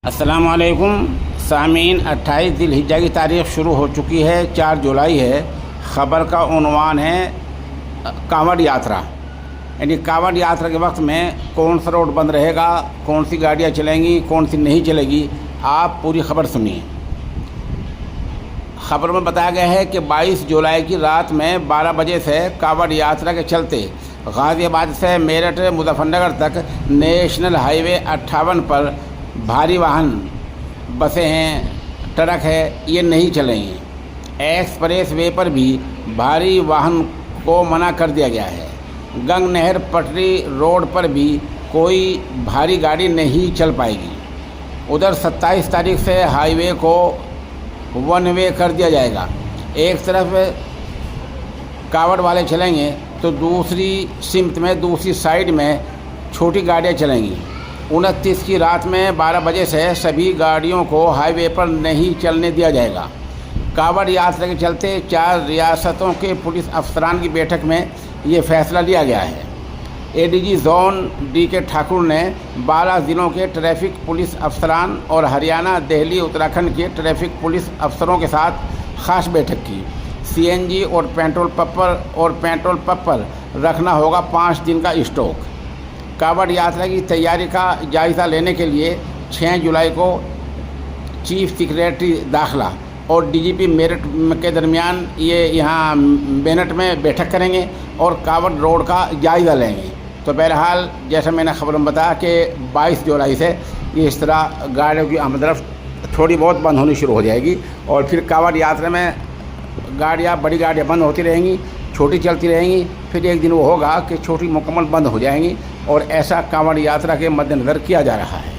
अस्सलाम वालेकुम सामीन। 28 जिलहिज्जा की तारीख़ शुरू हो चुकी है, 4 जुलाई है। ख़बर का उन्वान है कांवड़ यात्रा, यानी कांवड़ यात्रा के वक्त में कौन सा रोड बंद रहेगा, कौन सी गाड़ियाँ चलेंगी, कौन सी नहीं चलेगी। आप पूरी ख़बर सुनिए। ख़बर में बताया गया है कि 22 जुलाई की रात में 12 बजे से कांवड़ यात्रा के चलते गाज़ियाबाद से मेरठ मुज़फ़्फ़रनगर तक नेशनल हाईवे 58 पर भारी वाहन बसें हैं, ट्रक है, ये नहीं चलेंगे। एक्सप्रेस वे पर भी भारी वाहन को मना कर दिया गया है। गंग नहर पटरी रोड पर भी कोई भारी गाड़ी नहीं चल पाएगी। उधर 27 तारीख से हाईवे को वन वे कर दिया जाएगा। एक तरफ कावड़ वाले चलेंगे तो दूसरी सिमत में, दूसरी साइड में छोटी गाड़ियाँ चलेंगी। 29 की रात में 12 बजे से सभी गाड़ियों को हाईवे पर नहीं चलने दिया जाएगा। कावड़ यात्रा के चलते 4 रियासतों के पुलिस अफसरान की बैठक में ये फैसला लिया गया है। एडीजी जोन DK ठाकुर ने 12 ज़िलों के ट्रैफिक पुलिस अफसरान और हरियाणा, दिल्ली, उत्तराखंड के ट्रैफिक पुलिस अफसरों के साथ ख़ास बैठक की। CNG और पेट्रोल पंप पर रखना होगा 5 दिन का स्टॉक। कावड़ यात्रा की तैयारी का जायज़ा लेने के लिए 6 जुलाई को चीफ सेक्रेटरी दाखिला और DGP मेरठ के दरमियान ये यहाँ मेरठ में बैठक करेंगे और कावड़ रोड का जायज़ा लेंगे। तो बहरहाल जैसा मैंने खबर में बताया कि 22 जुलाई से ये इस तरह गाड़ियों की आमदरफ्त थोड़ी बहुत बंद होनी शुरू हो जाएगी और फिर कावड़ यात्रा में गाड़ियाँ, बड़ी गाड़ियाँ बंद होती रहेंगी, छोटी चलती रहेंगी। फिर एक दिन वो होगा कि छोटी मुकम्मल बंद हो जाएंगी और ऐसा कांवड़ यात्रा के मद्देनज़र किया जा रहा है।